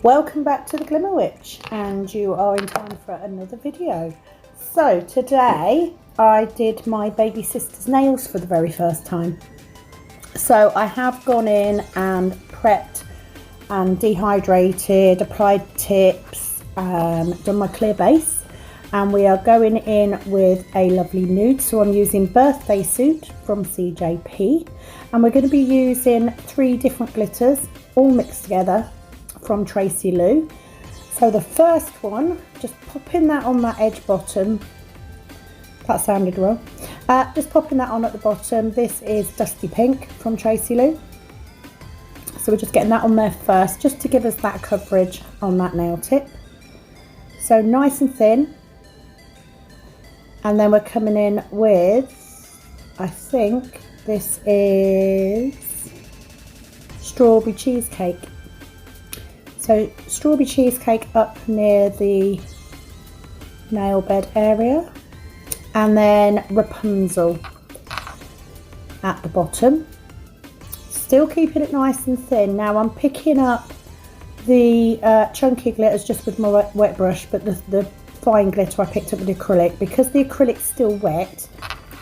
Welcome back to the Glimmer Witch, and you are in time for another video. So today I did my baby sister's nails for the very first time. So I have gone in and prepped and dehydrated, applied tips, done my clear base, and we are going in with a lovely nude. So I'm using Birthday Suit from CJP, and we're going to be using 3 different glitters all mixed together from Tracy Lou. So the first one, just popping that on that edge bottom. That sounded wrong. Just popping that on at the bottom. This is Dusty Pink from Tracy Lou. So we're just getting that on there first, just to give us that coverage on that nail tip. So nice and thin. And then we're coming in with, I think this is Strawberry Cheesecake. So Strawberry Cheesecake up near the nail bed area, and then Rapunzel at the bottom. Still keeping it nice and thin. Now I'm picking up the chunky glitters just with my wet brush, but the fine glitter I picked up with the acrylic. Because the acrylic's still wet,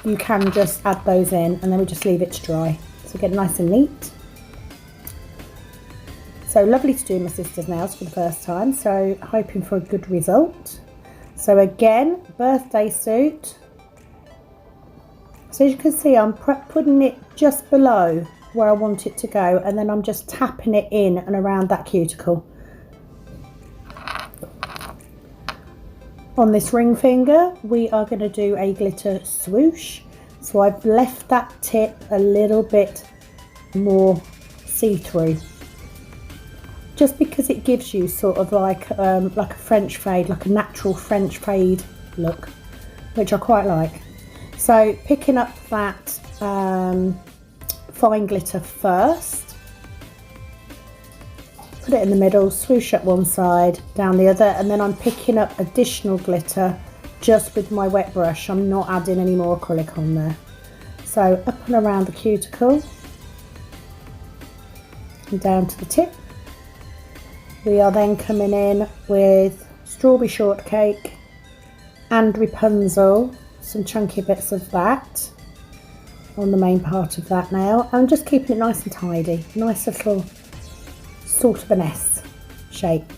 you can just add those in, and then we just leave it to dry. So get nice and neat. So lovely to do my sister's nails for the first time, so hoping for a good result. So again, Birthday Suit. So as you can see, I'm putting it just below where I want it to go, and then I'm just tapping it in and around that cuticle. On this ring finger, we are going to do a glitter swoosh. So I've left that tip a little bit more see-through, just because it gives you sort of like a French fade, like a natural French fade look, which I quite like. So picking up that fine glitter first, put it in the middle, swoosh up one side, down the other, and then I'm picking up additional glitter just with my wet brush. I'm not adding any more acrylic on there. So up and around the cuticle and down to the tip. We are then coming in with Strawberry Shortcake and Rapunzel, some chunky bits of that on the main part of that nail, and just keeping it nice and tidy, nice little sort of an S shape.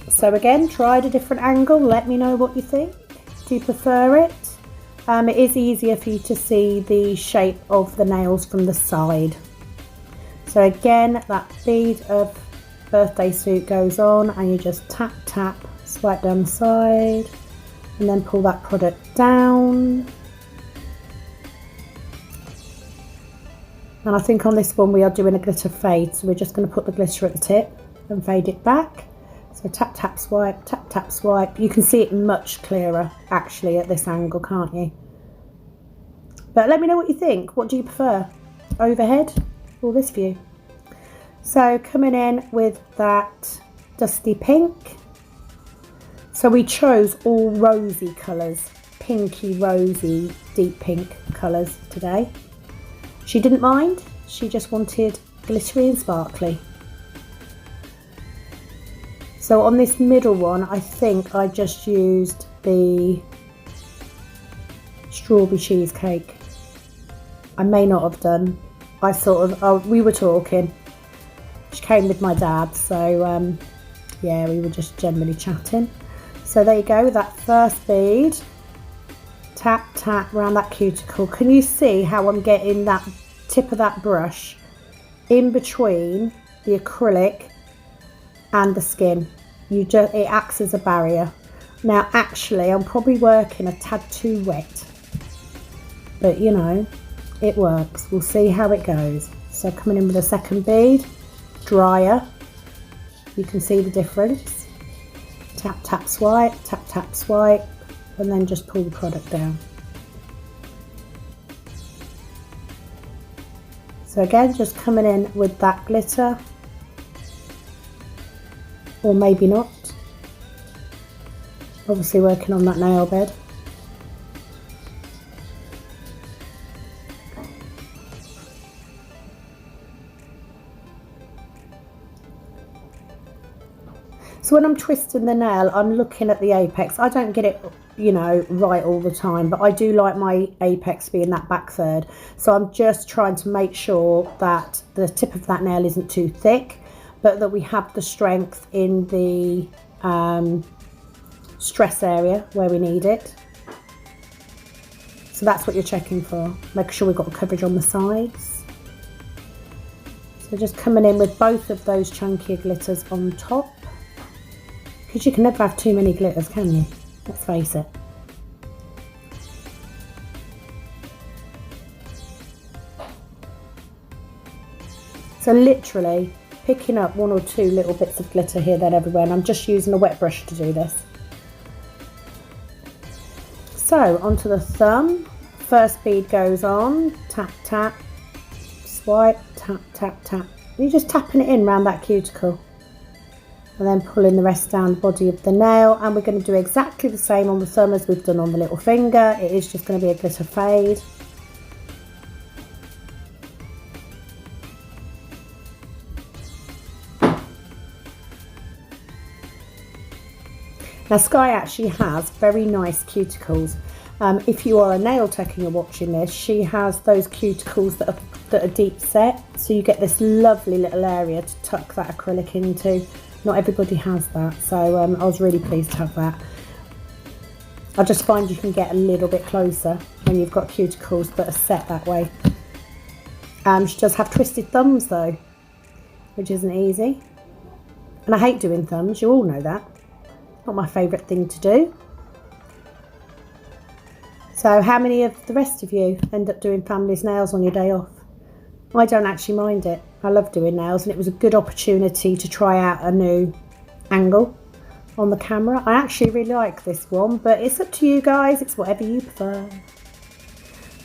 So again, tried a different angle, let me know what you think. Do you prefer it? It is easier for you to see the shape of the nails from the side. So again, that bead of Birthday Suit goes on, and you just tap, tap, swipe down the side, and then pull that product down. And I think on this one we are doing a glitter fade, so we're just going to put the glitter at the tip and fade it back. So tap, tap, swipe, tap, tap, swipe. You can see it much clearer actually at this angle, can't you? But let me know what you think. What do you prefer? Overhead or this view? So coming in with that Dusty Pink. So we chose all rosy colours, pinky, rosy, deep pink colours today. She didn't mind, she just wanted glittery and sparkly. So on this middle one, I think I just used the Strawberry Cheesecake. I may not have done. I sort of, we were talking. She came with my dad, so yeah, we were just generally chatting. So there you go, that first bead. tap, tap around that cuticle. Can you see how I'm getting that tip of that brush in between the acrylic and the skin? It acts as a barrier. Now actually I'm probably working a tad too wet, but you know, it works. We'll see how it goes. So coming in with a second bead, drier, you can see the difference. Tap, tap, swipe, tap, tap, swipe, and then just pull the product down. So again, just coming in with that glitter, or maybe not. Obviously working on that nail bed. So when I'm twisting the nail, I'm looking at the apex. I don't get it, you know, right all the time, but I do like my apex being that back third. So I'm just trying to make sure that the tip of that nail isn't too thick, but that we have the strength in the stress area where we need it. So that's what you're checking for. Make sure we've got the coverage on the sides. So just coming in with both of those chunkier glitters on top. Because you can never have too many glitters, can you? Let's face it. So literally picking up 1 or 2 little bits of glitter here, then everywhere, and I'm just using a wet brush to do this. So onto the thumb. First bead goes on, tap, tap, swipe, tap, tap, tap. You're just tapping it in around that cuticle. And then pulling the rest down the body of the nail, and we're going to do exactly the same on the thumb as we've done on the little finger. It is just going to be a glitter fade. Now Sky actually has very nice cuticles. If you are a nail tech and you're watching this, she has those cuticles that are deep set, so you get this lovely little area to tuck that acrylic into. Not everybody has that, so I was really pleased to have that. I just find you can get a little bit closer when you've got cuticles that are set that way. She does have twisted thumbs though, which isn't easy. And I hate doing thumbs, you all know that. Not my favourite thing to do. So how many of the rest of you end up doing family's nails on your day off? I don't actually mind it. I love doing nails, and it was a good opportunity to try out a new angle on the camera. I actually really like this one, but it's up to you guys. It's whatever you prefer.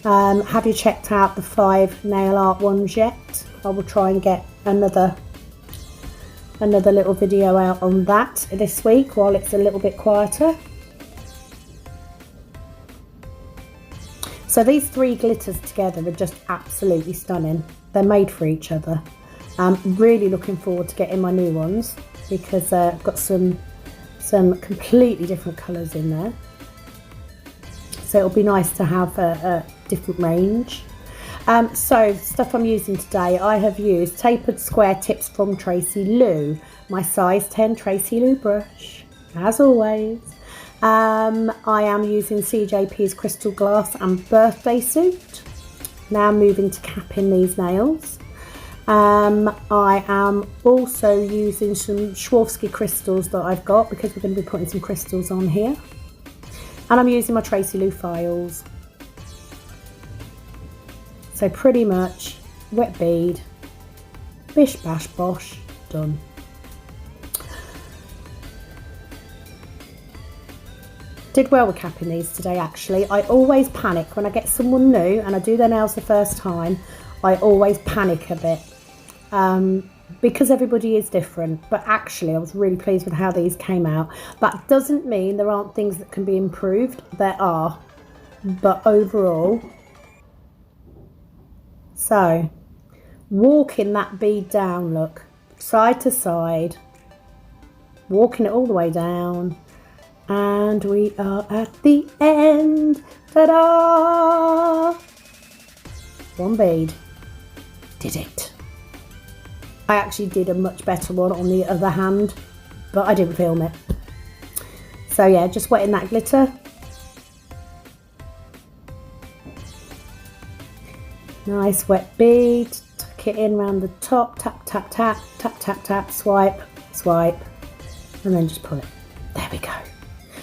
Have you checked out the 5 nail art ones yet? I will try and get another little video out on that this week while it's a little bit quieter. So these 3 glitters together are just absolutely stunning. They're made for each other. I'm really looking forward to getting my new ones because I've got some completely different colours in there. So it'll be nice to have a different range. So stuff I'm using today, I have used tapered square tips from Tracy Lou, my size 10 Tracy Lou brush, as always. I am using CJP's Crystal Glass and Birthday Suit. Now moving to capping these nails. I am also using some Swarovski crystals that I've got because we're going to be putting some crystals on here. And I'm using my Tracy Lou files. So pretty much wet bead, bish bash bosh, done. Did well with capping these today actually. I always panic when I get someone new and I do their nails the first time. I always panic a bit because everybody is different, but actually I was really pleased with how these came out. That doesn't mean there aren't things that can be improved. There are, but overall. So walking that bead down, look, side to side, walking it all the way down. And we are at the end. Ta-da! 1 bead. Did it. I actually did a much better one on the other hand, but I didn't film it. So yeah, just wetting that glitter. Nice wet bead, tuck it in around the top, tap, tap, tap, tap, tap, tap, swipe, swipe, and then just pull it. There we go.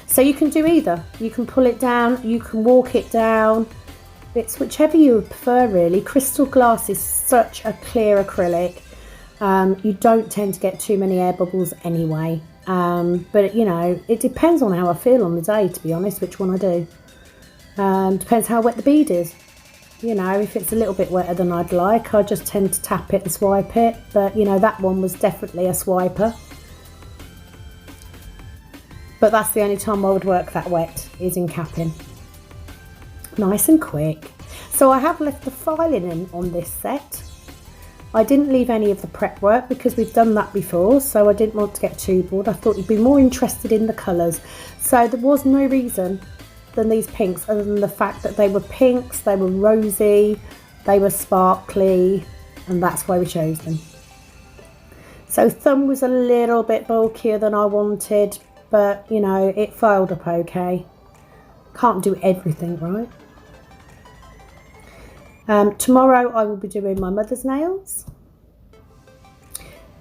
So you can do either. You can pull it down, you can walk it down. It's whichever you prefer really. Crystal glass is such a clear acrylic. You don't tend to get too many air bubbles anyway. But you know, it depends on how I feel on the day, to be honest, which one I do. Depends how wet the bead is. You know, if it's a little bit wetter than I'd like, I just tend to tap it and swipe it. But you know, that one was definitely a swiper. But that's the only time I would work that wet, is in capping. Nice and quick. So I have left the filing in on this set. I didn't leave any of the prep work because we've done that before, so I didn't want to get too bored. I thought you'd be more interested in the colours. So there was no reason than these pinks other than the fact that they were pinks, they were rosy, they were sparkly, and that's why we chose them. So thumb was a little bit bulkier than I wanted, but you know, it filed up okay. Can't do everything right. Tomorrow I will be doing my mother's nails.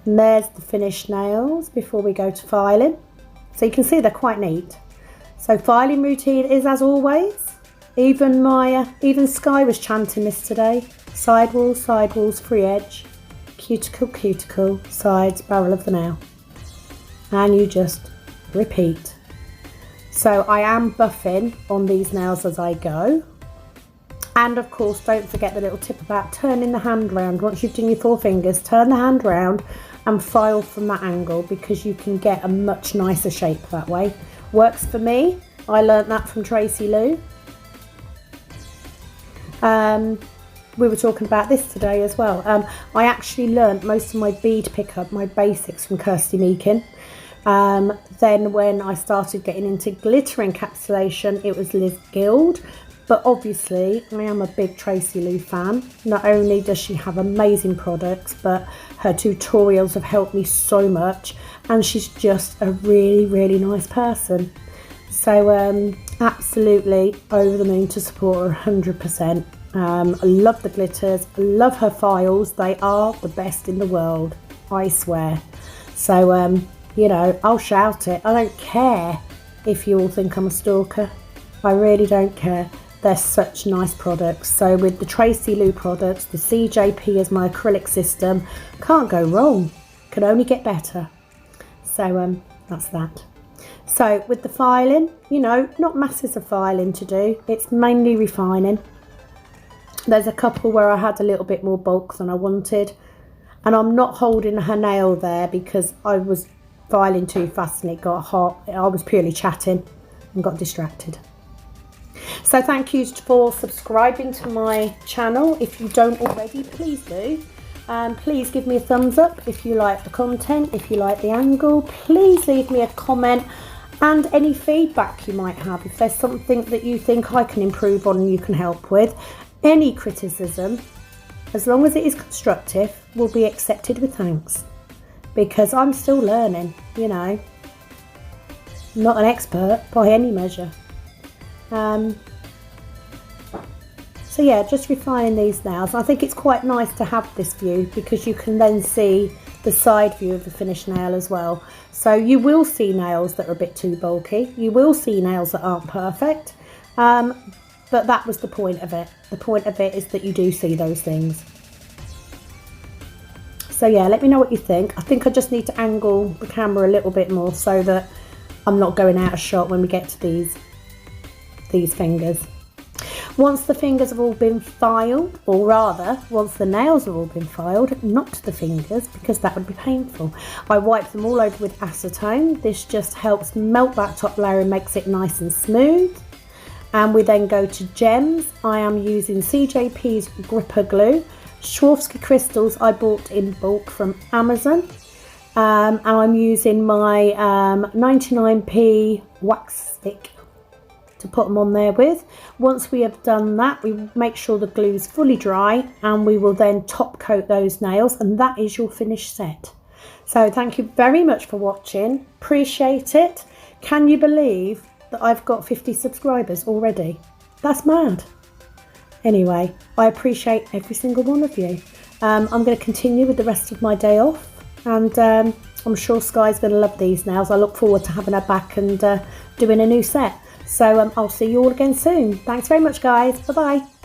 And there's the finished nails before we go to filing. So you can see they're quite neat. So filing routine is as always. Even Sky was chanting this today. Sidewalls, free edge, cuticle, sides, barrel of the nail. And you just repeat. So I am buffing on these nails as I go. And of course, don't forget the little tip about turning the hand round. Once you've done your 4 fingers, turn the hand round and file from that angle because you can get a much nicer shape that way. Works for me. I learnt that from Tracy Lou. We were talking about this today as well. I actually learnt most of my bead pickup, my basics, from Kirsty Meakin. Then when I started getting into glitter encapsulation, it was Liz Guild. But obviously, I am a big Tracy Lou fan. Not only does she have amazing products, but her tutorials have helped me so much. And she's just a really, really nice person. So absolutely over the moon to support her 100%. I love the glitters. I love her files. They are the best in the world, I swear. So, you know, I'll shout it. I don't care if you all think I'm a stalker. I really don't care. They're such nice products. So with the Tracy Lou products, the CJP is my acrylic system. Can't go wrong. Can only get better. So that's that. So with the filing, you know, not masses of filing to do. It's mainly refining. There's a couple where I had a little bit more bulk than I wanted. And I'm not holding her nail there because I was filing too fast and it got hot. I was purely chatting and got distracted. So thank you for subscribing to my channel. If you don't already, please do. Please give me a thumbs up if you like the content, if you like the angle. Please leave me a comment and any feedback you might have. If there's something that you think I can improve on and you can help with. Any criticism, as long as it is constructive, will be accepted with thanks. Because I'm still learning, you know. I'm not an expert by any measure. So yeah, just refining these nails. I think it's quite nice to have this view because you can then see the side view of the finished nail as well. So you will see nails that are a bit too bulky. You will see nails that aren't perfect. But that was the point of it. The point of it is that you do see those things. So yeah, let me know what you think. I think I just need to angle the camera a little bit more so that I'm not going out of shot when we get to these fingers. Once the fingers have all been filed, or rather, once the nails have all been filed, not the fingers, because that would be painful, I wipe them all over with acetone. This just helps melt that top layer and makes it nice and smooth. And we then go to gems. I am using CJP's Gripper Glue. Swarovski crystals I bought in bulk from Amazon. And I'm using my 99p wax stick to put them on there with. Once we have done that, we make sure the glue is fully dry and we will then top coat those nails, and that is your finished set. So thank you very much for watching. Appreciate it. Can you believe that I've got 50 subscribers already? That's mad. Anyway, I appreciate every single one of you. I'm going to continue with the rest of my day off, and I'm sure Sky's going to love these nails. I look forward to having her back and doing a new set. So I'll see you all again soon. Thanks very much, guys. Bye bye.